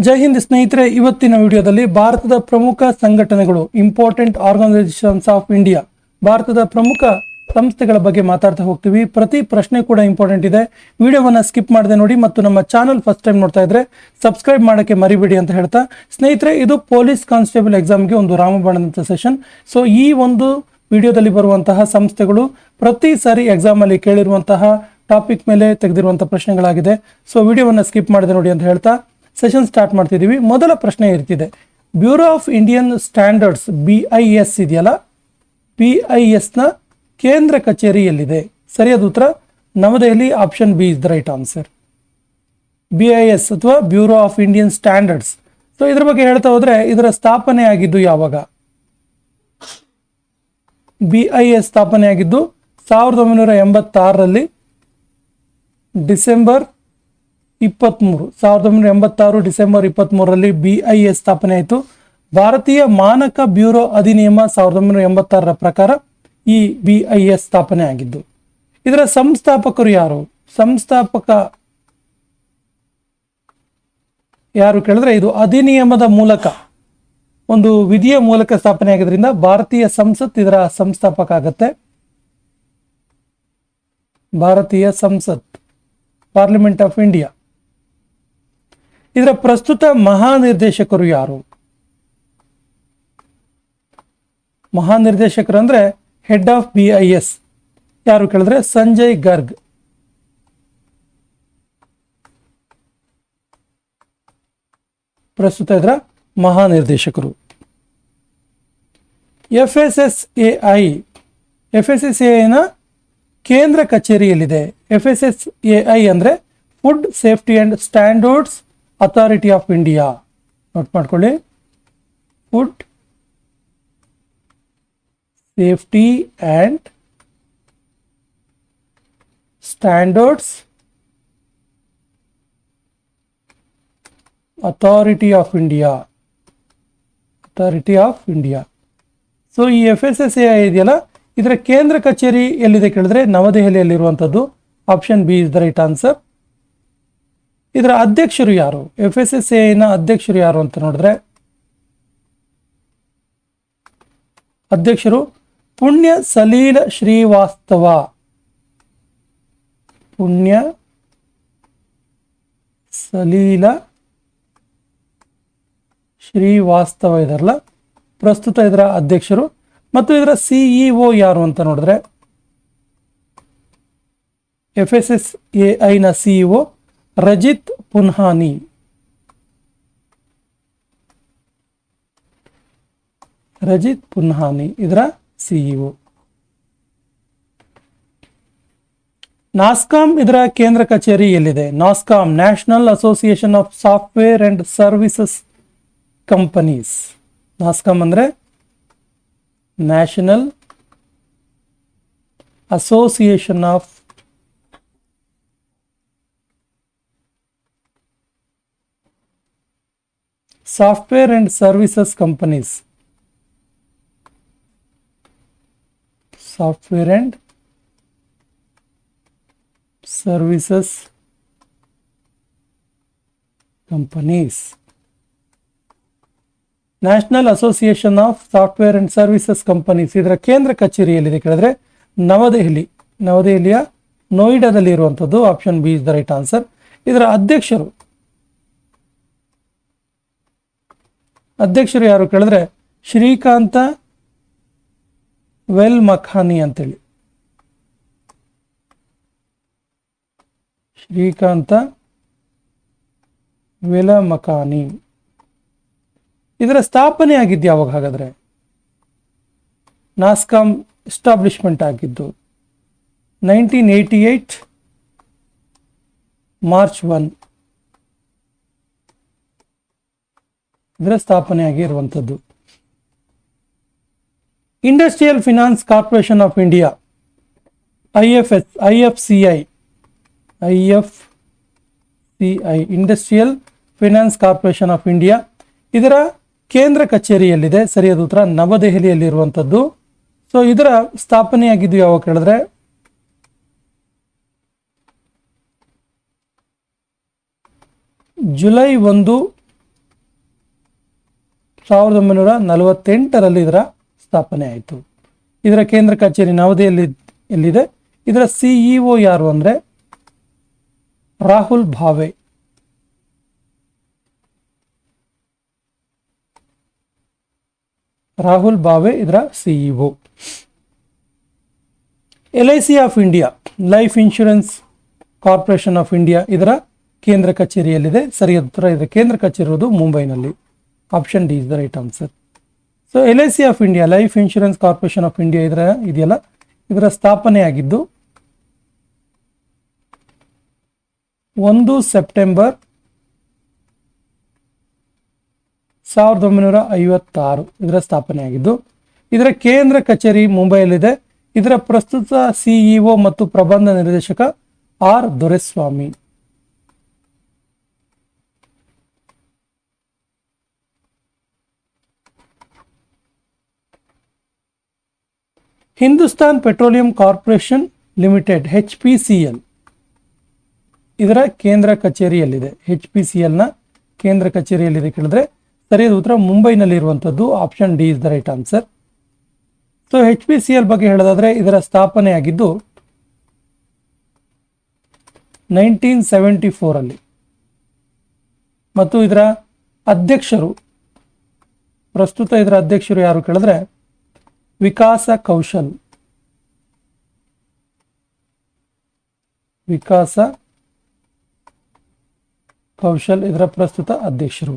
ಜೈ ಹಿಂದ್ ಸ್ನೇಹಿತರೆ, ಇವತ್ತಿನ ವಿಡಿಯೋದಲ್ಲಿ ಭಾರತದ ಪ್ರಮುಖ ಸಂಘಟನೆಗಳು, ಇಂಪಾರ್ಟೆಂಟ್ ಆರ್ಗನೈಸೇಷನ್ಸ್ ಆಫ್ ಇಂಡಿಯಾ, ಭಾರತದ ಪ್ರಮುಖ ಸಂಸ್ಥೆಗಳ ಬಗ್ಗೆ ಮಾತಾಡ್ತಾ ಹೋಗ್ತೀವಿ. ಪ್ರತಿ ಪ್ರಶ್ನೆ ಕೂಡ ಇಂಪಾರ್ಟೆಂಟ್ ಇದೆ. ವಿಡಿಯೋವನ್ನ ಸ್ಕಿಪ್ ಮಾಡದೆ ನೋಡಿ ಮತ್ತು ನಮ್ಮ ಚಾನಲ್ ಫಸ್ಟ್ ಟೈಮ್ ನೋಡ್ತಾ ಇದ್ರೆ ಸಬ್ಸ್ಕ್ರೈಬ್ ಮಾಡಕ್ಕೆ ಮರಿಬೇಡಿ ಅಂತ ಹೇಳ್ತಾ, ಸ್ನೇಹಿತರೆ ಇದು ಪೊಲೀಸ್ ಕಾನ್ಸ್ಟೇಬಲ್ ಎಕ್ಸಾಮ್ಗೆ ಒಂದು ರಾಮಬಾಣದಂತ ಸೆಷನ್. ಸೊ ಈ ಒಂದು ವಿಡಿಯೋದಲ್ಲಿ ಬರುವಂತಹ ಸಂಸ್ಥೆಗಳು ಪ್ರತಿ ಸಾರಿ ಎಕ್ಸಾಮ್ ಅಲ್ಲಿ ಕೇಳಿರುವಂತಹ ಟಾಪಿಕ್ ಮೇಲೆ ತೆಗೆದಿರುವಂತಹ ಪ್ರಶ್ನೆಗಳಾಗಿದೆ. ಸೊ ವಿಡಿಯೋವನ್ನ ಸ್ಕಿಪ್ ಮಾಡದೆ ನೋಡಿ ಅಂತ ಹೇಳ್ತಾ ಸೆಷನ್ ಸ್ಟಾರ್ಟ್ ಮಾಡ್ತಿದ್ದೀವಿ. ಮೊದಲ ಪ್ರಶ್ನೆ ಇರ್ತಿದೆ, bureau of Indian standards BIS ಇದೆಯಲ್ಲ, BIS ನ ಕೇಂದ್ರ ಕಚೇರಿ ಎಲ್ಲಿದೆ? ಸರಿಯಾದ ಉತ್ತರ Navadehali. Option B is the right answer. BIS ಅಥವಾ bureau of Indian standards. So ಇದ್ರ ಬಗ್ಗೆ ಹೇಳ್ತಾ ಹೋದ್ರೆ ಇದರ ಸ್ಥಾಪನೆ ಆಗಿದ್ದು ಯಾವಾಗ? BIS ಸ್ಥಾಪನೆ ಆಗಿದ್ದು 1986ರಲ್ಲಿ ಡಿಸೆಂಬರ್ 23, 1986 ಡಿಸೆಂಬರ್ 23ರಲ್ಲಿ BIS ಸ್ಥಾಪನೆ ಆಯಿತು. ಭಾರತೀಯ ಮಾನಕ ಬ್ಯೂರೋ ಅಧಿನಿಯಮ 1986ರ ಪ್ರಕಾರ ಈ BIS ಸ್ಥಾಪನೆ ಆಗಿದ್ದು. ಇದರ ಸಂಸ್ಥಾಪಕರು ಯಾರು? ಸಂಸ್ಥಾಪಕ ಯಾರು ಕೇಳಿದ್ರೆ, ಇದು ಅಧಿನಿಯಮದ ಮೂಲಕ, ಒಂದು ವಿಧಿಯ ಮೂಲಕ ಸ್ಥಾಪನೆ ಆಗಿದ್ರಿಂದ ಭಾರತೀಯ ಸಂಸತ್ ಇದರ ಸಂಸ್ಥಾಪಕ ಆಗತ್ತೆ. ಭಾರತೀಯ ಸಂಸತ್, ಪಾರ್ಲಿಮೆಂಟ್ ಆಫ್ ಇಂಡಿಯಾ. ಇದರ ಪ್ರಸ್ತುತ ಮಹಾನಿರ್ದೇಶಕರು ಯಾರು? ಮಹಾನಿರ್ದೇಶಕರು ಅಂದ್ರೆ ಹೆಡ್ ಆಫ್ BIS ಯಾರು ಕೇಳಿದ್ರೆ ಸಂಜಯ್ ಗರ್ಗ್. ಪ್ರಸ್ತುತ ಇದರ ಮಹಾನಿರ್ದೇಶಕರು. FSSAI ನ ಕೇಂದ್ರ ಕಚೇರಿಯಲ್ಲಿದೆ. FSSAI ಅಂದ್ರೆ food safety and standards authority of India. Note ಮಾಡ್ಕೊಳ್ಳಿ, food safety and standards authority of India. Authority of India. So ಈ FSSAI ಇದೆಯಲ್ಲ, ಇದರ ಕೇಂದ್ರ ಕಚೇರಿ ಎಲ್ಲಿದೆ ಕೇಳಿದ್ರೆ ನವದೆಹಲಿಯಲ್ಲಿರುವಂಥದ್ದು. Option B is the right answer. ಇದರ ಅಧ್ಯಕ್ಷರು ಯಾರು? FSSAI ನ ಅಧ್ಯಕ್ಷರು ಯಾರು ಅಂತ ನೋಡಿದ್ರೆ, ಅಧ್ಯಕ್ಷರು ಪುಣ್ಯ ಸಲೀಲ ಶ್ರೀವಾಸ್ತವ. ಪುಣ್ಯ ಸಲೀಲ ಶ್ರೀವಾಸ್ತವ ಇದರಲ್ಲ, ಪ್ರಸ್ತುತ ಇದರ ಅಧ್ಯಕ್ಷರು. ಮತ್ತು ಇದರ CEO ಯಾರು ಅಂತ ನೋಡಿದ್ರೆ, FSSAI ನ CEO ರಜಿತ್ ಪುನ್ಹಾನಿ. ರಜಿತ್ ಪುನ್ಹಾನಿ ಇದರ CEO. ನಾಸ್ಕಾಮ್ ಇದರ ಕೇಂದ್ರ ಕಚೇರಿ ಎಲ್ಲಿದೆ? NASSCOM, national association of software and services companies. NASSCOM ಅಂದ್ರೆ national association of software and services companies. Software and services companies. National association of software and services companies ಇದರ ಕೇಂದ್ರ ಕಚೇರಿ ಎಲ್ಲಿದೆ ಕೇಳಿದ್ರೆ ನವದೆಹಲಿ. ನವದೆಹಲಿಯ ನೋಯ್ಡಾದಲ್ಲಿ ಇರುವಂಥದ್ದು. Option B is the right answer. ಇದರ ಅಧ್ಯಕ್ಷರು ಯಾರು ಕೇಳಿದ್ರೆ ಶ್ರೀಕಾಂತ ವೆಲ್ ಮಖಾನಿ ಅಂತೇಳಿ. ಶ್ರೀಕಾಂತ ವೆಲ ಮಖಾನಿ. ಇದರ ಸ್ಥಾಪನೆ ಆಗಿದ್ದು ಯಾವಾಗ ಹಾಗಾದ್ರೆ? ನಾಸ್ಕಾಮ್ ಎಸ್ಟಾಬ್ಲಿಷ್ಮೆಂಟ್ ಆಗಿದ್ದು 1988 ಮಾರ್ಚ್ 1 ಇದರ ಸ್ಥಾಪನೆ ಆಗಿರುವಂಥದ್ದು. Industrial finance corporation of India, IFCI, industrial finance corporation of India ಇದರ ಕೇಂದ್ರ ಕಚೇರಿಯಲ್ಲಿದೆ. ಸರಿಯಾದ ಉತ್ತರ ನವದೆಹಲಿಯಲ್ಲಿರುವಂಥದ್ದು. ಸೊ ಇದರ ಸ್ಥಾಪನೆಯಾಗಿದ್ದು ಯಾವಾಗ ಕೇಳಿದ್ರೆ ಜುಲೈ 1, 1948ರಲ್ಲಿ ಇದರ ಸ್ಥಾಪನೆ ಆಯಿತು. ಇದರ ಕೇಂದ್ರ ಕಚೇರಿ ನವದೆಹಲಿಯಲ್ಲಿದೆ. ಇದರ ಸಿಇಒ ಯಾರು ಅಂದರೆ ರಾಹುಲ್ ಭಾವೆ. ರಾಹುಲ್ ಭಾವೆ ಇದರ CEO. LIC of India, life insurance corporation of India, ಇದರ ಕೇಂದ್ರ ಕಚೇರಿಯಲ್ಲಿದೆ. ಸರಿಯಾದ ಉತ್ತರ, ಇದರ ಕೇಂದ್ರ ಕಚೇರಿ ಇರುವುದು ಮುಂಬೈನಲ್ಲಿ. Option D is the right answer. So LIC of India, life insurance corporation of India ಇದೆಯಲ್ಲ, ಇದರ ಸ್ಥಾಪನೆಯಾಗಿದ್ದು 1 ಸೆಪ್ಟೆಂಬರ್ 1956 ಇದರ ಸ್ಥಾಪನೆಯಾಗಿದ್ದು. ಇದರ ಕೇಂದ್ರ ಕಚೇರಿ ಮುಂಬೈಯಲ್ಲಿದೆ. ಇದರ ಪ್ರಸ್ತುತ ಸಿಇಒ ಮತ್ತು ಪ್ರಬಂಧ ನಿರ್ದೇಶಕ R Doreswamy. Hindustan Petroleum Corporation Limited HPCL ಇದರ ಕೇಂದ್ರ ಕಚೇರಿಯಲ್ಲಿದೆ. HPCL ನ ಕೇಂದ್ರ ಕಚೇರಿಯಲ್ಲಿದೆ ಕೇಳಿದ್ರೆ ಸರಿಯಾದ ಉತ್ತರ ಮುಂಬೈನಲ್ಲಿ ಇರುವಂಥದ್ದು. Option D is the right answer. So HPCL ಬಗ್ಗೆ ಹೇಳೋದಾದ್ರೆ ಇದರ ಸ್ಥಾಪನೆಯಾಗಿದ್ದು 1974 ಮತ್ತು ಇದರ ಅಧ್ಯಕ್ಷರು, ಪ್ರಸ್ತುತ ಇದರ ಅಧ್ಯಕ್ಷರು ಯಾರು ಕೇಳಿದ್ರೆ ವಿಕಾಸ ಕೌಶಲ್. ಇದರ ಪ್ರಸ್ತುತ ಅಧ್ಯಕ್ಷರು.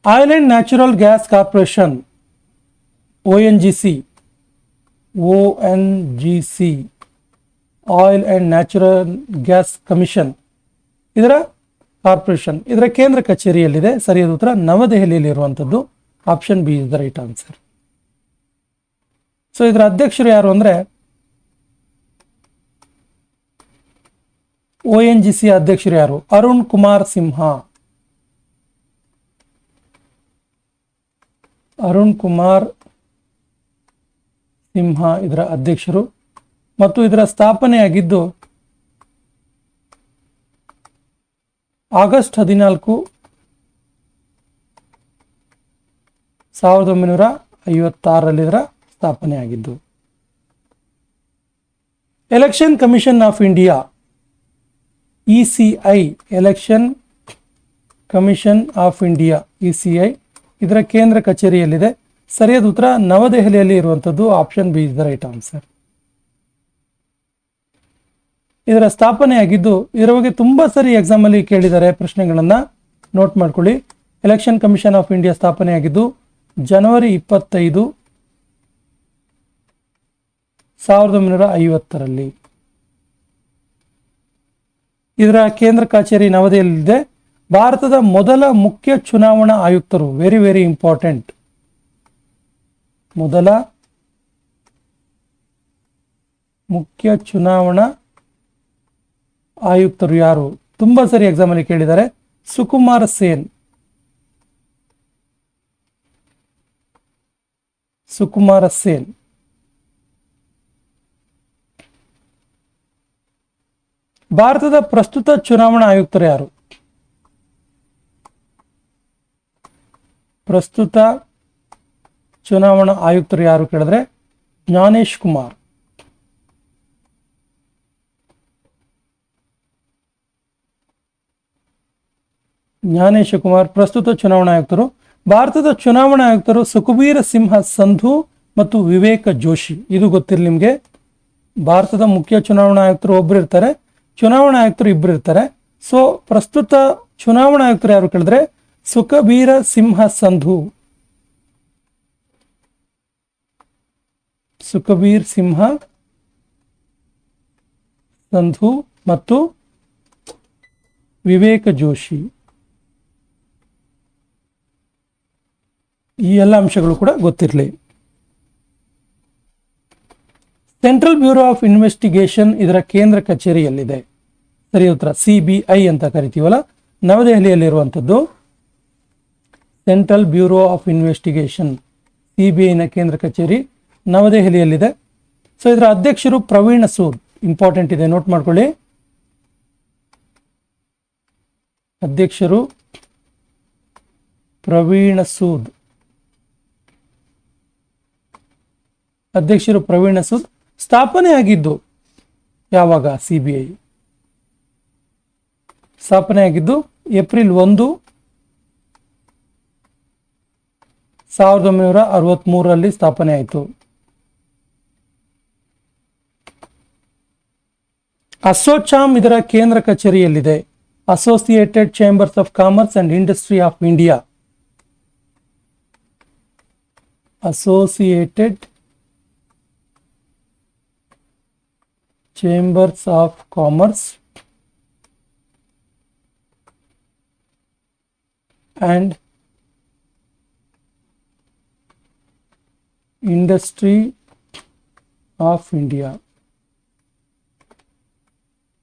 Oil and natural gas corporation ONGC, oil and natural gas commission ಇದರ ಕಾರ್ಪೊರೇಷನ್, ಇದರ ಕೇಂದ್ರ ಕಚೇರಿಯಲ್ಲಿದೆ. ಸರಿಯಾದ ಉತ್ತರ ನವದೆಹಲಿಯಲ್ಲಿ ಇರುವಂಥದ್ದು. Option B is the right answer. So ಇದರ ಅಧ್ಯಕ್ಷರು ಯಾರು ಅಂದರೆ ONGC ಅಧ್ಯಕ್ಷರು ಯಾರು? ಅರುಣ್ ಕುಮಾರ್ ಸಿಂಹ ಇದರ ಅಧ್ಯಕ್ಷರು ಮತ್ತು ಇದರ ಸ್ಥಾಪನೆಯಾಗಿದ್ದು ಆಗಸ್ಟ್ 14, 1956 ಇದರ ಸ್ಥಾಪನೆಯಾಗಿದ್ದು. Election commission of India ECI, election commission of India ECI ಇದರ ಕೇಂದ್ರ ಕಚೇರಿಯಲ್ಲಿದೆ. ಸರಿಯಾದ ಉತ್ತರ ನವದೆಹಲಿಯಲ್ಲಿ ಇರುವಂಥದ್ದು. Option B is the right answer. ಇದರ ಸ್ಥಾಪನೆಯಾಗಿದ್ದು, ಇದರ ಬಗ್ಗೆ ತುಂಬಾ ಸರಿ ಎಕ್ಸಾಮ್ ಅಲ್ಲಿ ಕೇಳಿದ್ದಾರೆ, ಪ್ರಶ್ನೆಗಳನ್ನ ನೋಟ್ ಮಾಡ್ಕೊಳ್ಳಿ. ಎಲೆಕ್ಷನ್ ಕಮಿಷನ್ ಆಫ್ ಇಂಡಿಯಾ ಸ್ಥಾಪನೆಯಾಗಿದ್ದು ಜನವರಿ 25, 1950ರಲ್ಲಿ. ಇದರ ಕೇಂದ್ರ ಕಚೇರಿ ನವದೆಹಲಿಯಲ್ಲಿದೆ. ಭಾರತದ ಮೊದಲ ಮುಖ್ಯ ಚುನಾವಣಾ ಆಯುಕ್ತರು, ವೆರಿ ವೆರಿ ಇಂಪಾರ್ಟೆಂಟ್, ಮೊದಲ ಮುಖ್ಯ ಚುನಾವಣಾ ಆಯುಕ್ತರು ಯಾರು? ತುಂಬಾ ಸರಿ ಎಕ್ಸಾಮ್ ಅಲ್ಲಿ ಕೇಳಿದ್ದಾರೆ. ಸುಕುಮಾರ್ ಸೇನ್. ಭಾರತದ ಪ್ರಸ್ತುತ ಚುನಾವಣಾ ಆಯುಕ್ತರು ಯಾರು? ಪ್ರಸ್ತುತ ಚುನಾವಣಾ ಆಯುಕ್ತರು ಯಾರು ಕೇಳಿದ್ರೆ ಜ್ಞಾನೇಶ್ ಕುಮಾರ್. ಪ್ರಸ್ತುತ ಚುನಾವಣಾ ಆಯುಕ್ತರು. ಭಾರತದ ಚುನಾವಣಾ ಆಯುಕ್ತರು ಸುಖಬೀರ್ ಸಿಂಹ ಸಂಧು ಮತ್ತು ವಿವೇಕ್ ಜೋಶಿ. ಇದು ಗೊತ್ತಿರಲಿ ನಿಮಗೆ. ಭಾರತದ ಮುಖ್ಯ ಚುನಾವಣಾ ಆಯುಕ್ತರು ಒಬ್ರು ಇರ್ತಾರೆ, ಚುನಾವಣಾ ಆಯುಕ್ತರು ಇಬ್ರು ಇರ್ತಾರೆ. ಸೊ ಪ್ರಸ್ತುತ ಚುನಾವಣಾ ಆಯುಕ್ತರು ಯಾರು ಕೇಳಿದ್ರೆ ಸುಖಬೀರ ಸಿಂಹ ಸಂಧು. ಮತ್ತು ವಿವೇಕ್ ಜೋಶಿ. ಈ ಎಲ್ಲ ಅಂಶಗಳು ಕೂಡ ಗೊತ್ತಿರಲಿ. ಸೆಂಟ್ರಲ್ ಬ್ಯೂರೋ ಆಫ್ ಇನ್ವೆಸ್ಟಿಗೇಷನ್ ಇದರ ಕೇಂದ್ರ ಕಚೇರಿಯಲ್ಲಿದೆ. ಸರಿ ಉತ್ತರ CBI ಅಂತ ಕರಿತೀವಲ್ಲ, ನವದೆಹಲಿಯಲ್ಲಿರುವಂಥದ್ದು. Central bureau of investigation CBI ನ ಕೇಂದ್ರ ಕಚೇರಿ ನವದೆಹಲಿಯಲ್ಲಿದೆ. ಸೊ ಇದರ ಅಧ್ಯಕ್ಷರು ಪ್ರವೀಣ್ ಸೂದ್. ಇಂಪಾರ್ಟೆಂಟ್ ಇದೆ, ನೋಟ್ ಮಾಡ್ಕೊಳ್ಳಿ. ಅಧ್ಯಕ್ಷರು ಪ್ರವೀಣ ಸೂದ್. ಅಧ್ಯಕ್ಷರು ಪ್ರವೀಣ ಸೂದ್. ಸ್ಥಾಪನೆ ಆಗಿದ್ದು ಯಾವಾಗ? CBI ಸ್ಥಾಪನೆ ಆಗಿದ್ದು ಏಪ್ರಿಲ್ 1, 1963 ಸ್ಥಾಪನೆ ಆಯಿತು. ಅಸೋಚಾಮ್ ಇದರ ಕೇಂದ್ರ ಕಚೇರಿಯಲ್ಲಿದೆ. Associated chambers of commerce and industry of India. Associated chambers of commerce and Industry of India.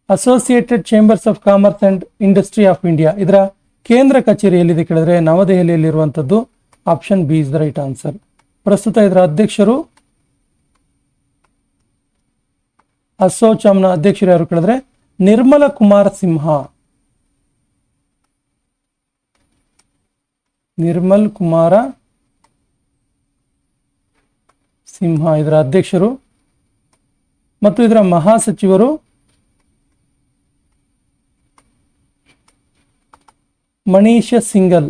Associated chambers of commerce and industry of India ಇದರ ಕೇಂದ್ರ ಕಚೇರಿ ಎಲ್ಲಿದೆ ಕೇಳಿದ್ರೆ ನವದೆಹಲಿಯಲ್ಲಿರುವಂಥದ್ದು. Option B is the right answer. ಪ್ರಸ್ತುತ ಇದರ ಅಧ್ಯಕ್ಷರು ಅಸೋಚಾಮ್ನ ಅಧ್ಯಕ್ಷರು ಯಾರು ಕೇಳಿದ್ರೆ ನಿರ್ಮಲ ಕುಮಾರ ಸಿಂಹ. ನಿರ್ಮಲ್ ಕುಮಾರ ಸಿಂಹ ಇದರ ಅಧ್ಯಕ್ಷರು ಮತ್ತು ಇದರ ಮಹಾಸಚಿವರು ಮನೀಷ ಸಿಂಗಲ್.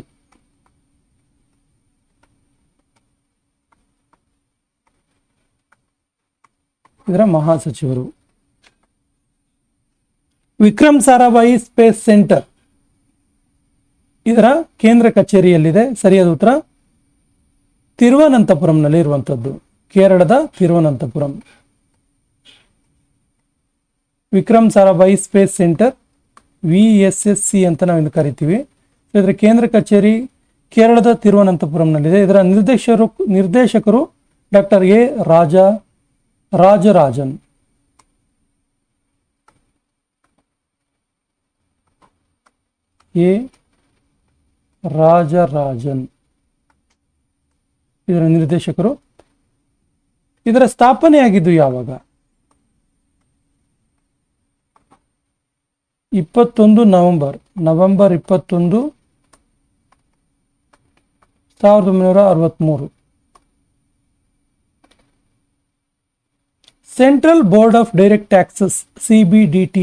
ಇದರ ಮಹಾಸಚಿವರು. ವಿಕ್ರಮ್ ಸಾರಾಭಾಯಿ ಸ್ಪೇಸ್ ಸೆಂಟರ್ ಇದರ ಕೇಂದ್ರ ಕಚೇರಿಯಲ್ಲಿದೆ. ಸರಿಯಾದ ಉತ್ತರ ತಿರುವನಂತಪುರಂನಲ್ಲಿ ಇರುವಂಥದ್ದು. ಕೇರಳದ Thiruvananthapuram. Vikram Sarabhai space centre VSSC ಅಂತ ನಾವು ಕರಿತೀವಿ. ಇದರ ಕೇಂದ್ರ ಕಚೇರಿ ಕೇರಳದ ತಿರುವನಂತಪುರಂನಲ್ಲಿದೆ. ಇದರ ನಿರ್ದೇಶಕರು ಡಾಕ್ಟರ್ ಎ ರಾಜರಾಜನ್. ರಾಜರಾಜನ್ ಇದರ ನಿರ್ದೇಶಕರು. ಇದರ ಸ್ಥಾಪನೆಯಾಗಿದ್ದು ಯಾವಾಗ? 21 November 21, 1963. Central board of direct taxes CBDT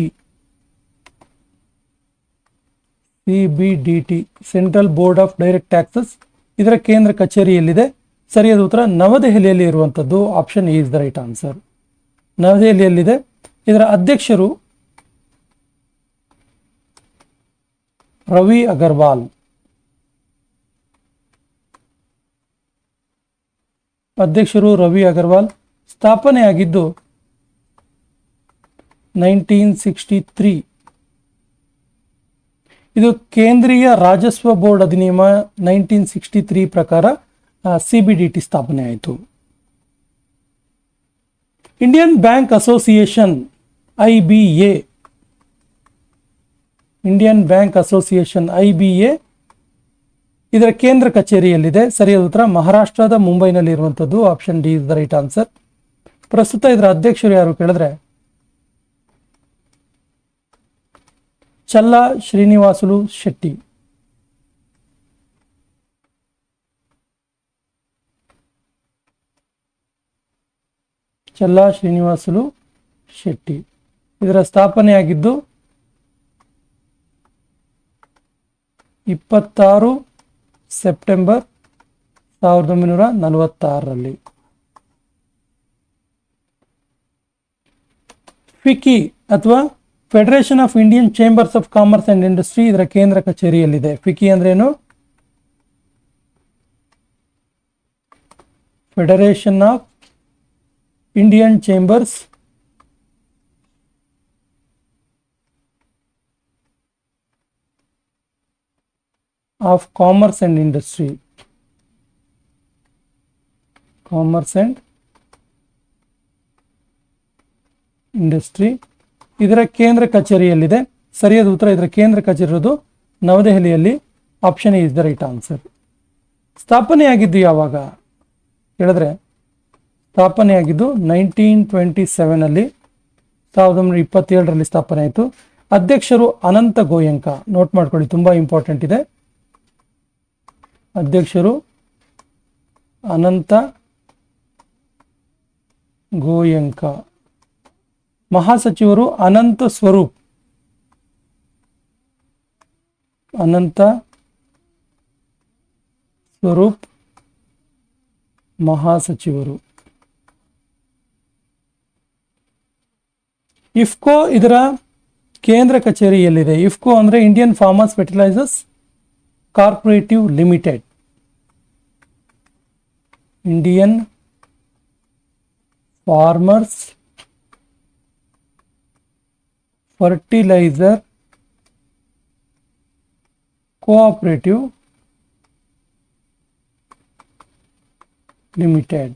central board of direct taxes ಇದರ ಕೇಂದ್ರ ಕಚೇರಿಯಲ್ಲಿದೆ. ಸರಿಯಾದ ಉತ್ತರ ನವದೆಹಲಿಯಲ್ಲಿ ಇರುವಂಥದ್ದು. Option A is the right answer. ನವದೆಹಲಿಯಲ್ಲಿದೆ. ಇದರ ಅಧ್ಯಕ್ಷರು ರವಿ ಅಗರ್ವಾಲ್. ಸ್ಥಾಪನೆಯಾಗಿದ್ದು 1963. ಇದು ಕೇಂದ್ರೀಯ ರಾಜಸ್ವ ಬೋರ್ಡ್ ಅಧಿನಿಯಮ 1963 ಪ್ರಕಾರ CBDT ಸ್ಥಾಪನೆ ಆಯಿತು. ಇಂಡಿಯನ್ ಬ್ಯಾಂಕ್ ಅಸೋಸಿಯೇಷನ್ IBA ಇದರ ಕೇಂದ್ರ ಕಚೇರಿಯಲ್ಲಿದೆ. ಸರಿಯಾದ ಉತ್ತರ ಮಹಾರಾಷ್ಟ್ರದ ಮುಂಬೈನಲ್ಲಿ ಇರುವಂಥದ್ದು. Option D is the right answer. ಪ್ರಸ್ತುತ ಇದರ ಅಧ್ಯಕ್ಷರು ಯಾರು ಕೇಳಿದ್ರೆ ಚಲ್ಲಾ ಶ್ರೀನಿವಾಸುಲು ಶೆಟ್ಟಿ. ಇದರ ಸ್ಥಾಪನೆಯಾಗಿದ್ದು 26 ಸೆಪ್ಟೆಂಬರ್ 1946. ಫಿಕಿ ಅಥವಾ federation of Indian chambers of commerce and industry ಇದರ ಕೇಂದ್ರ ಕಚೇರಿಯಲ್ಲಿದೆ. ಫಿಕಿ ಅಂದ್ರೇನು? Federation of Indian chambers of commerce and industry. ಇದರ ಕೇಂದ್ರ ಕಚೇರಿಯಲ್ಲಿದೆ. ಸರಿಯಾದ ಉತ್ತರ ಇದರ ಕೇಂದ್ರ ಕಚೇರಿ ಇರೋದು ನವದೆಹಲಿಯಲ್ಲಿ. Option A is the right answer. ಸ್ಥಾಪನೆಯಾಗಿದ್ದು ಯಾವಾಗ ಹೇಳಿದ್ರೆ ಸ್ಥಾಪನೆಯಾಗಿದ್ದು 1927 1927 ಸ್ಥಾಪನೆ ಆಯಿತು. ಅಧ್ಯಕ್ಷರು ಅನಂತ ಗೋಯಂಕ. ನೋಟ್ ಮಾಡ್ಕೊಳ್ಳಿ, ತುಂಬಾ ಇಂಪಾರ್ಟೆಂಟ್ ಇದೆ. ಅಧ್ಯಕ್ಷರು ಅನಂತ ಗೋಯಂಕ. ಮಹಾಸಚಿವರು ಅನಂತ ಸ್ವರೂಪ್. ಅನಂತ ಸ್ವರೂಪ್ ಮಹಾಸಚಿವರು. ಇಫ್ಕೋ ಇದರ ಕೇಂದ್ರ ಕಚೇರಿ ಎಲ್ಲಿದೆ? ಇಫ್ಕೋ ಅಂದರೆ Indian farmers fertilisers cooperative limited. Indian farmers fertiliser cooperative limited.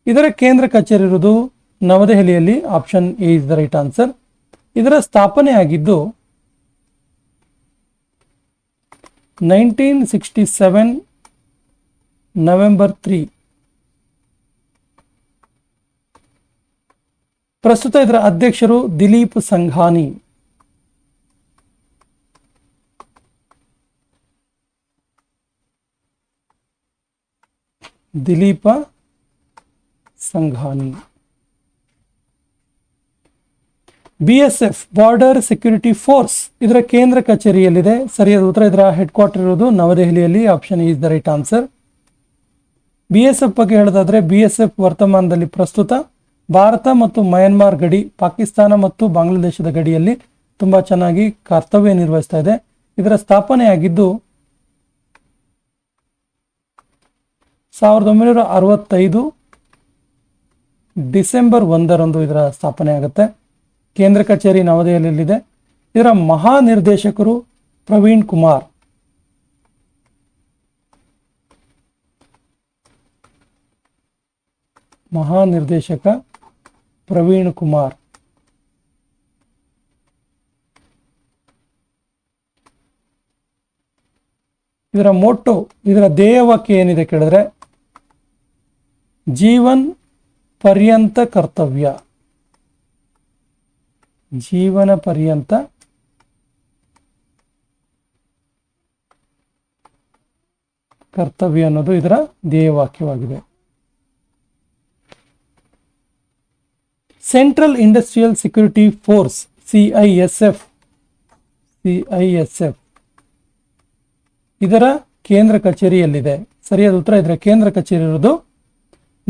ಇದರ ಕೇಂದ್ರ ಕಚೇರಿ ಇರುವುದು ನವದೆಹಲಿಯಲ್ಲಿ. Option A is the right answer. ಇದರ ಸ್ಥಾಪನೆ ಆಗಿದ್ದು 1967 ನವೆಂಬರ್ 3. ಪ್ರಸ್ತುತ ಇದರ ಅಧ್ಯಕ್ಷರು Dileep Sanghani. Dileep Sanghani. BSF border security force ಇದರ ಕೇಂದ್ರ ಕಚೇರಿಯಲ್ಲಿದೆ. ಸರಿಯಾದ ಉತ್ತರ. ಇದರ ಹೆಡ್ ಕ್ವಾರ್ಟರ್ ಇರುವುದು ನವದೆಹಲಿಯಲ್ಲಿ. Option is the right answer. BSF ಬಗ್ಗೆ ಹೇಳೋದಾದ್ರೆ BSF ವರ್ತಮಾನದಲ್ಲಿ ಪ್ರಸ್ತುತ ಭಾರತ ಮತ್ತು ಮಯನ್ಮಾರ್ ಗಡಿ, ಪಾಕಿಸ್ತಾನ ಮತ್ತು ಬಾಂಗ್ಲಾದೇಶದ ಗಡಿಯಲ್ಲಿ ತುಂಬಾ ಚೆನ್ನಾಗಿ ಕರ್ತವ್ಯ ನಿರ್ವಹಿಸ್ತಾ ಇದೆ. ಇದರ ಸ್ಥಾಪನೆಯಾಗಿದ್ದು 1965 ಡಿಸೆಂಬರ್ 1 ಇದರ ಸ್ಥಾಪನೆ ಆಗುತ್ತೆ. ಕೇಂದ್ರ ಕಚೇರಿ ನವದೆಹಲಿಯಲ್ಲಿದೆ. ಇದರ ಮಹಾನಿರ್ದೇಶಕರು ಪ್ರವೀಣ್ ಕುಮಾರ್. ಮಹಾನಿರ್ದೇಶಕ ಪ್ರವೀಣ್ ಕುಮಾರ್. ಇದರ ಮೋಟೋ, ಇದರ ಧ್ಯೇಯವಾಕ್ಯ ಏನಿದೆ ಕೇಳಿದ್ರೆ ಜೀವನ್ ಪರ್ಯಂತ ಕರ್ತವ್ಯ. ಜೀವನ ಪರ್ಯಂತ ಕರ್ತವ್ಯ ಅನ್ನೋದು ಇದರ ಧ್ಯೇಯವಾಕ್ಯವಾಗಿದೆ. Central industrial security force CISF ಇದರ ಕೇಂದ್ರ ಕಚೇರಿಯಲ್ಲಿದೆ. ಸರಿಯಾದ ಉತ್ತರ. ಇದರ ಕೇಂದ್ರ ಕಚೇರಿ ಇರುವುದು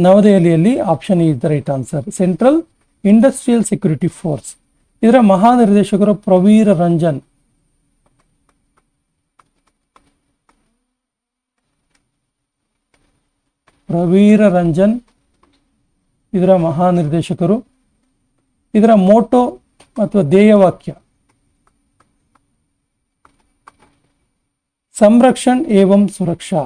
ನವದೆಹಲಿಯಲ್ಲಿ. Option is the right answer. Central industrial security force. ಇದರ ಮಹಾನಿರ್ದೇಶಕರು ಪ್ರವೀರ ರಂಜನ್. ಪ್ರವೀರ ರಂಜನ್ ಇದರ ಮಹಾನಿರ್ದೇಶಕರು. ಇದರ ಮೋಟೋ ಅಥವಾ ಧ್ಯೇಯವಾಕ್ಯ ಸಂರಕ್ಷಣ್ ಏವಂ ಸುರಕ್ಷಾ.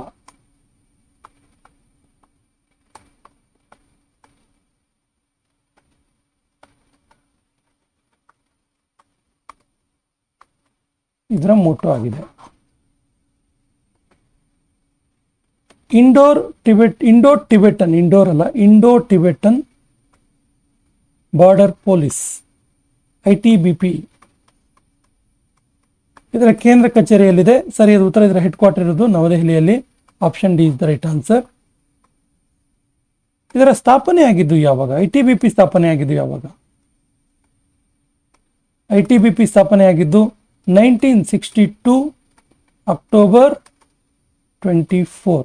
ಇದರ ಮೋಟೋ ಆಗಿದೆ. Indo Tibetan Border Police ITBP ಇದರ ಕೇಂದ್ರ ಕಚೇರಿಯಲ್ಲಿದೆ. ಸರಿಯಾದ ಉತ್ತರ. ಇದರ ಹೆಡ್ ಕ್ವಾರ್ಟರ್ ಇರುವುದು ನವದೆಹಲಿಯಲ್ಲಿ. Option D is the right answer. ಇದರ ಸ್ಥಾಪನೆ ಆಗಿದ್ದು ಯಾವಾಗ? ITBP ಸ್ಥಾಪನೆ ಆಗಿದ್ದು ಯಾವಾಗ? ITBP ಸ್ಥಾಪನೆ ಆಗಿದ್ದು 1962 ಅಕ್ಟೋಬರ್ 24.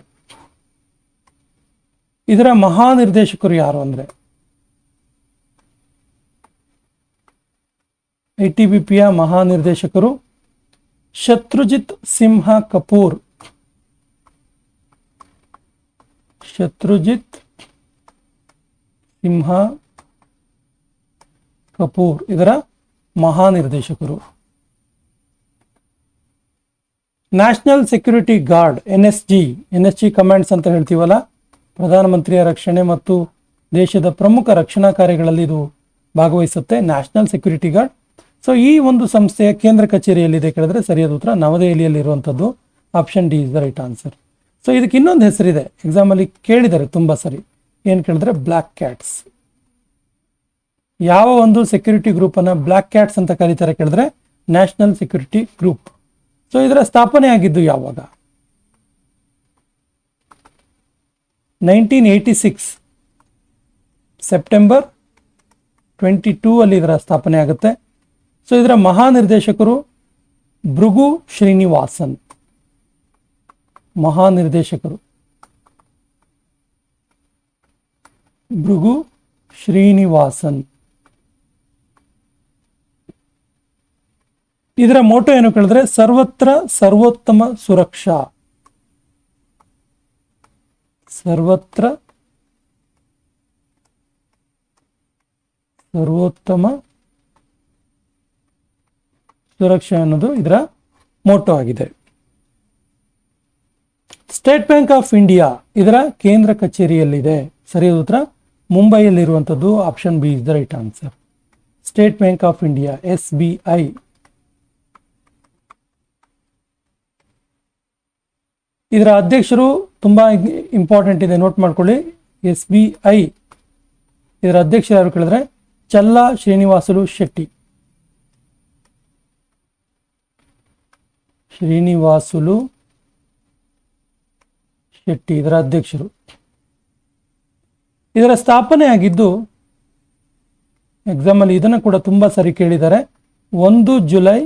ಇದರ ಮಹಾನಿರ್ದೇಶಕರು ಯಾರು ಅಂದ್ರೆ ITBPಯ ಮಹಾನಿರ್ದೇಶಕರು ಶತ್ರುಜಿತ್ ಸಿಂಹ ಕಪೂರ್. ಶತ್ರುಜಿತ್ ಸಿಂಹ ಕಪೂರ್ ಇದರ ಮಹಾನಿರ್ದೇಶಕರು. ನ್ಯಾಷನಲ್ ಸೆಕ್ಯೂರಿಟಿ ಗಾರ್ಡ್ NSG ಕಮಾಂಡ್ಸ್ ಅಂತ ಹೇಳ್ತೀವಲ್ಲ, ಪ್ರಧಾನಮಂತ್ರಿಯ ರಕ್ಷಣೆ ಮತ್ತು ದೇಶದ ಪ್ರಮುಖ ರಕ್ಷಣಾ ಕಾರ್ಯಗಳಲ್ಲಿ ಇದು ಭಾಗವಹಿಸುತ್ತೆ. National security guard. ಸೊ ಈ ಒಂದು ಸಂಸ್ಥೆಯ ಕೇಂದ್ರ ಕಚೇರಿಯಲ್ಲಿದೆ ಕೇಳಿದ್ರೆ ಸರಿಯಾದ ಉತ್ತರ ನವದೆಹಲಿಯಲ್ಲಿ ಇರುವಂಥದ್ದು. Option D is the right answer. So ಇದಕ್ಕೆ ಇನ್ನೊಂದು ಹೆಸರಿದೆ, ಎಕ್ಸಾಮ್ ಅಲ್ಲಿ ಕೇಳಿದ್ದಾರೆ ತುಂಬಾ ಸರಿ. ಏನ್ ಕೇಳಿದ್ರೆ ಬ್ಲ್ಯಾಕ್ ಕ್ಯಾಟ್ಸ್. ಯಾವ ಒಂದು ಸೆಕ್ಯೂರಿಟಿ ಗ್ರೂಪ್ ಅನ್ನ ಬ್ಲ್ಯಾಕ್ ಕ್ಯಾಟ್ಸ್ ಅಂತ ಕರೀತಾರೆ ಕೇಳಿದ್ರೆ ನ್ಯಾಷನಲ್ ಸೆಕ್ಯೂರಿಟಿ ಗ್ರೂಪ್. ಸೊ ಇದರ ಸ್ಥಾಪನೆ ಆಗಿದ್ದು ಯಾವಾಗ? 1986 ಸೆಪ್ಟೆಂಬರ್ 22 ಅಲ್ಲಿ ಇದರ ಸ್ಥಾಪನೆ ಆಗುತ್ತೆ. ಸೊ ಇದರ ಮಹಾನಿರ್ದೇಶಕರು ಭೃಗು ಶ್ರೀನಿವಾಸನ್. ಮಹಾನಿರ್ದೇಶಕರು ಭೃಗು ಶ್ರೀನಿವಾಸನ್. ಇದರ ಮೋಟೋ ಏನು ಕೇಳಿದ್ರೆ ಸರ್ವತ್ರ ಸರ್ವೋತ್ತಮ ಸುರಕ್ಷಾ. ಸರ್ವತ್ರ ಸರ್ವೋತ್ತಮ ಸುರಕ್ಷಾ ಅನ್ನೋದು ಇದರ ಮೋಟೋ ಆಗಿದೆ. ಸ್ಟೇಟ್ ಬ್ಯಾಂಕ್ ಆಫ್ ಇಂಡಿಯಾ ಇದರ ಕೇಂದ್ರ ಕಚೇರಿಯಲ್ಲಿದೆ. ಸರಿಯಾದ ಉತ್ತರ ಮುಂಬೈಯಲ್ಲಿರುವಂಥದ್ದು. Option B is the right answer. State bank of India, SBI. ಇದರ ಅಧ್ಯಕ್ಷರು ತುಂಬಾ ಇಂಪಾರ್ಟೆಂಟ್ ಇದೆ, ನೋಟ್ ಮಾಡ್ಕೊಳ್ಳಿ. SBI ಇದರ ಅಧ್ಯಕ್ಷರು ಯಾರು ಕೇಳಿದ್ರೆ ಚಲ್ಲಾ ಶ್ರೀನಿವಾಸುಲು ಶೆಟ್ಟಿ. ಶ್ರೀನಿವಾಸುಲು ಶೆಟ್ಟಿ ಇದರ ಅಧ್ಯಕ್ಷರು. ಇದರ ಸ್ಥಾಪನೆ ಆಗಿದ್ದು, ಎಕ್ಸಾಮ್ ಅಲ್ಲಿ ಇದನ್ನು ಕೂಡ ತುಂಬಾ ಸರಿ ಕೇಳಿದ್ದಾರೆ, 1 ಜುಲೈ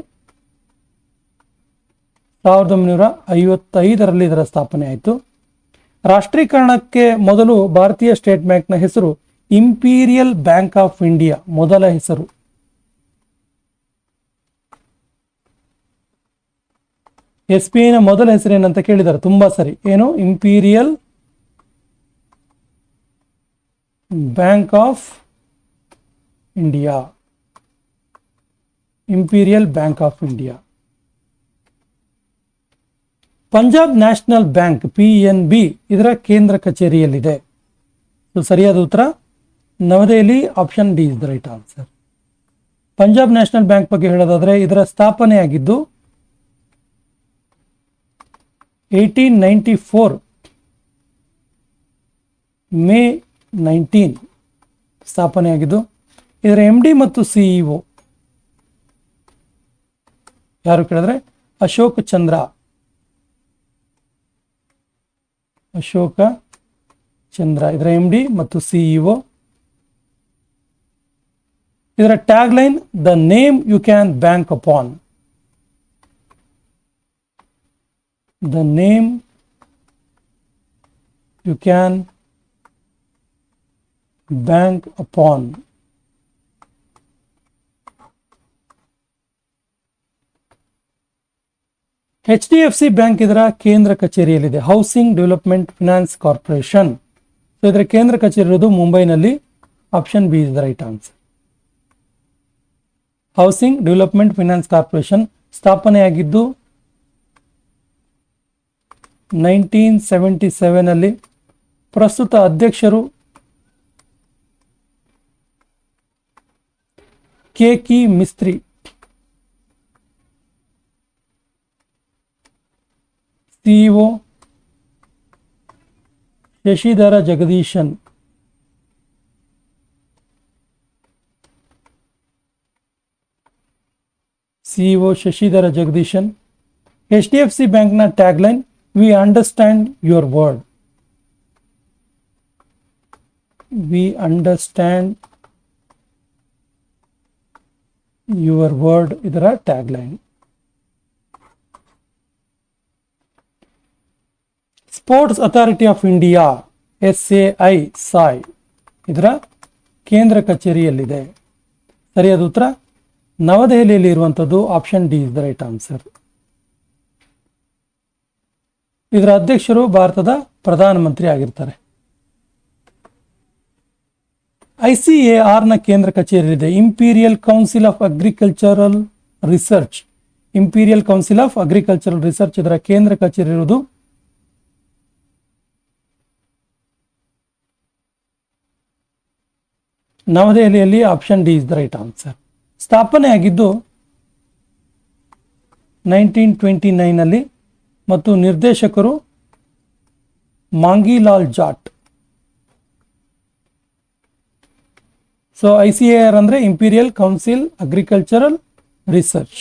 1955ರಲ್ಲಿ ಇದರ ಸ್ಥಾಪನೆ ಆಯಿತು. ರಾಷ್ಟ್ರೀಕರಣಕ್ಕೆ ಮೊದಲು ಭಾರತೀಯ ಸ್ಟೇಟ್ ಬ್ಯಾಂಕ್ನ ಹೆಸರು ಇಂಪೀರಿಯಲ್ ಬ್ಯಾಂಕ್ ಆಫ್ ಇಂಡಿಯಾ ಮೊದಲ ಹೆಸರು. SBIನ ಮೊದಲ ಹೆಸರು ಏನಂತ ಕೇಳಿದ್ದಾರೆ, ತುಂಬಾ ಸರಿ. ಏನು? Imperial bank of India. Imperial bank of India. Punjab national bank PNB ಇದರ ಕೇಂದ್ರ ಕಚೇರಿಯಲ್ಲಿದೆ. ಸರಿಯಾದ ಉತ್ತರ Navadehali. Option D is the right answer. Punjab national bank ಬಗ್ಗೆ ಹೇಳೋದಾದ್ರೆ ಇದರ ಸ್ಥಾಪನೆ ಆಗಿದ್ದು 1894 ಮೇ 19 ಸ್ಥಾಪನೆ ಆಗಿದ್ದು. ಇದರ MD ಮತ್ತು CEO ಯಾರು ಕೇಳಿದ್ರೆ ಅಶೋಕ್ ಚಂದ್ರ. ಅಶೋಕ ಚಂದ್ರ ಇದರ MD ಮತ್ತು CEO. ಇದರ tag line the name you can bank upon. The name you can bank upon. HDFC bank ಇದರ ಕೇಂದ್ರ ಕಚೇರಿಯಲ್ಲಿದೆ. Housing development finance corporation. So ಇದರ ಕೇಂದ್ರ ಕಚೇರಿ ಇರೋದು ಮುಂಬೈನಲ್ಲಿ. Option B is the right answer. Housing development finance corporation ಸ್ಥಾಪನೆಯಾಗಿದ್ದು 1977 ಅಲ್ಲಿ. ಪ್ರಸ್ತುತ ಅಧ್ಯಕ್ಷರು KK Mistry. CEO Shashidhar Jagdishan. CEO Shashidhar Jagdishan. HDFC ಬ್ಯಾಂಕ್ನ tagline we understand your world. We understand your world ಇದರ tagline. Sports authority of India SAI SAI ಇದರ ಕೇಂದ್ರ ಕಚೇರಿಯಲ್ಲಿದೆ. ಸರಿಯಾದ ಉತ್ತರ ನವದೆಹಲಿಯಲ್ಲಿ ಇರುವಂಥದ್ದು. Option D is the right answer. ಇದರ ಅಧ್ಯಕ್ಷರು ಭಾರತದ ಪ್ರಧಾನಮಂತ್ರಿ ಆಗಿರ್ತಾರೆ. ICARನ ಕೇಂದ್ರ ಕಚೇರಿಯಲ್ಲಿದೆ. Imperial council of agricultural research. Imperial council of agricultural research ಇದರ ಕೇಂದ್ರ ಕಚೇರಿ ಇರುವುದು ನವದೆಹಲಿಯಲ್ಲಿ. Option D is the right answer. ಸ್ಥಾಪನೆ ಆಗಿದ್ದು 1929 ಅಲ್ಲಿ ಮತ್ತು ನಿರ್ದೇಶಕರು ಮಾಂಗಿಲಾಲ್ ಜಾಟ್. ಸೊ ICAR ಅಂದ್ರೆ imperial council agricultural research.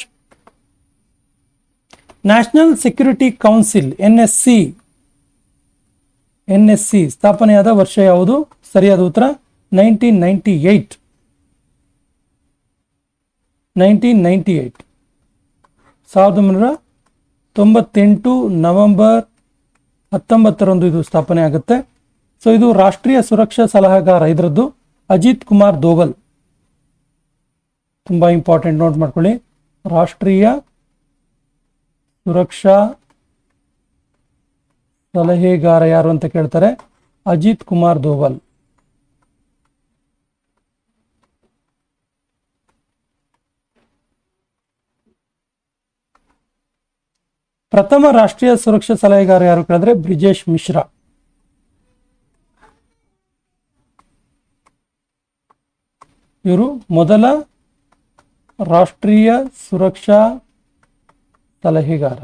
National security council NSC NSC ಸ್ಥಾಪನೆಯಾದ ವರ್ಷ ಯಾವುದು? ಸರಿಯಾದ ಉತ್ತರ 1998. 1998 ನವೆಂಬರ್ 19 ಇದು ಸ್ಥಾಪನೆ ಆಗುತ್ತೆ. ಸೊ ಇದು ರಾಷ್ಟ್ರೀಯ ಸುರಕ್ಷಾ ಸಲಹೆಗಾರ, ಇದರದ್ದು ಅಜಿತ್ ಕುಮಾರ್ ದೋವಲ್. ತುಂಬಾ ಇಂಪಾರ್ಟೆಂಟ್, ನೋಟ್ ಮಾಡ್ಕೊಳ್ಳಿ. ರಾಷ್ಟ್ರೀಯ ಸುರಕ್ಷಾ ಸಲಹೆಗಾರ ಯಾರು ಅಂತ ಕೇಳ್ತಾರೆ, ಅಜಿತ್ ಕುಮಾರ್ ದೋವಲ್. ಪ್ರಥಮ ರಾಷ್ಟ್ರೀಯ ಸುರಕ್ಷಾ ಸಲಹೆಗಾರ ಯಾರು ಕೇಳಿದ್ರೆ ಬ್ರಿಜೇಶ್ ಮಿಶ್ರಾ. ಇವರು ಮೊದಲ ರಾಷ್ಟ್ರೀಯ ಸುರಕ್ಷಾ ಸಲಹೆಗಾರ.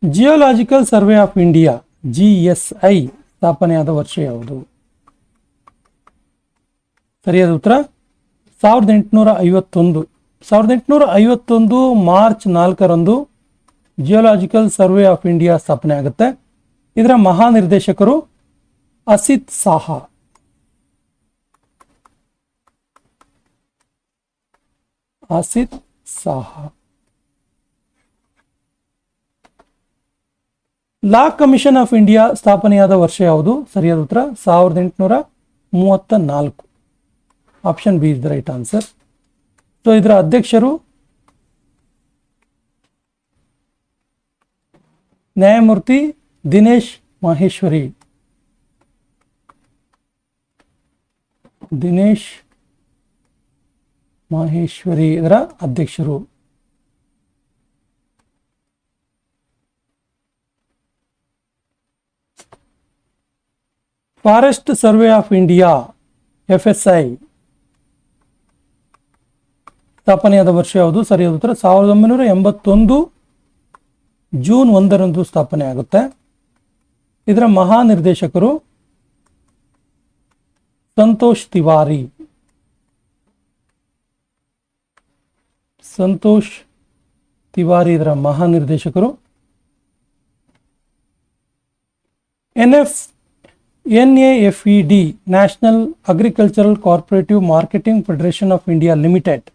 Geological survey of India GSI ಸ್ಥಾಪನೆಯಾದ ವರ್ಷ ಯಾವುದು? ಸರಿಯಾದ ಉತ್ತರ 1851. 1851 March 4 geological survey of India ಸ್ಥಾಪನೆ ಆಗುತ್ತೆ. ಇದರ ಮಹಾನಿರ್ದೇಶಕರು Asit Saha. Asit Saha. Law commission of India ಸ್ಥಾಪನೆಯಾದ ವರ್ಷ ಯಾವುದು? ಸರಿಯಾದ ಉತ್ತರ 1834. Option B is the right answer. So ಇದರ ಅಧ್ಯಕ್ಷರು ನ್ಯಾಯಮೂರ್ತಿ ದಿನೇಶ್ ಮಾಹೇಶ್ವರಿ. ದಿನೇಶ್ ಮಾಹೇಶ್ವರಿ ಇದರ ಅಧ್ಯಕ್ಷರು. Forest survey of India FSI ಸ್ಥಾಪನೆಯಾದ ವರ್ಷ ಯಾವುದು? ಸರಿಯಾದ ಉತ್ತರ 1981 ಜೂನ್ 1 ಸ್ಥಾಪನೆ ಆಗುತ್ತೆ. ಇದರ ಮಹಾನಿರ್ದೇಶಕರು ಸಂತೋಷ್ ತಿವಾರಿ. ಸಂತೋಷ್ ತಿವಾರಿ ಇದರ ಮಹಾನಿರ್ದೇಶಕರು. NAFED national agricultural cooperative marketing federation of India limited,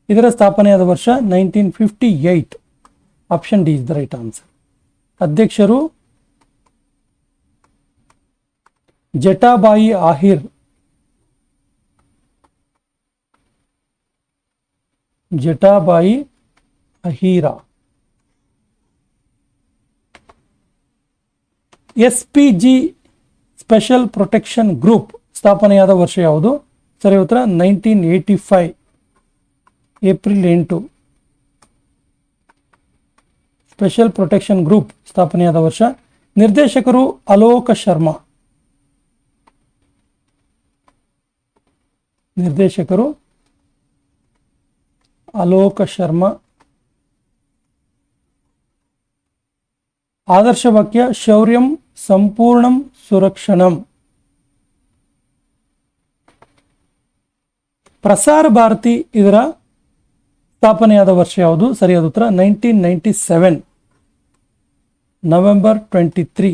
ಇದರ ಸ್ಥಾಪನೆಯಾದ ವರ್ಷ 1958. Option D is the right answer. ಅಧ್ಯಕ್ಷರು Jatabai Ahir. Jatabai Ahira. SPG special protection group ಸ್ಥಾಪನೆಯಾದ ವರ್ಷ ಯಾವುದು? ಸರಿ ಉತ್ತರ 1985 ಏಪ್ರಿಲ್ 8. ಸ್ಪೆಷಲ್ ಪ್ರೊಟೆಕ್ಷನ್ ಗ್ರೂಪ್ ಸ್ಥಾಪನೆಯಾದ ವರ್ಷ. ನಿರ್ದೇಶಕರು ಅಲೋಕ ಶರ್ಮಾ. ನಿರ್ದೇಶಕರು ಅಲೋಕ ಶರ್ಮಾ. ಆದರ್ಶ ವಾಕ್ಯ ಶೌರ್ಯಂ ಸಂಪೂರ್ಣಂ ಸುರಕ್ಷಣಂ. ಪ್ರಸಾರ ಭಾರತಿ ಇದರ ಸ್ಥಾಪನೆಯಾದ ವರ್ಷ ಯಾವುದು? ಸರಿಯಾದ ಉತ್ತರ 1997 ನವೆಂಬರ್ 23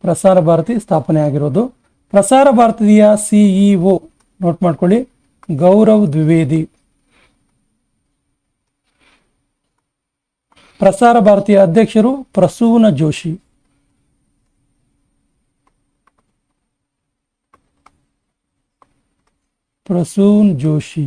ಪ್ರಸಾರ ಭಾರತಿ ಸ್ಥಾಪನೆ ಆಗಿರೋದು. ಪ್ರಸಾರ ಭಾರತಿಯ CEO ನೋಟ್ ಮಾಡ್ಕೊಳ್ಳಿ, ಗೌರವ್ ದ್ವಿವೇದಿ. ಪ್ರಸಾರ ಭಾರತಿಯ ಅಧ್ಯಕ್ಷರು ಪ್ರಸೂನ ಜೋಶಿ. ಪ್ರಸೂನ್ ಜೋಶಿ.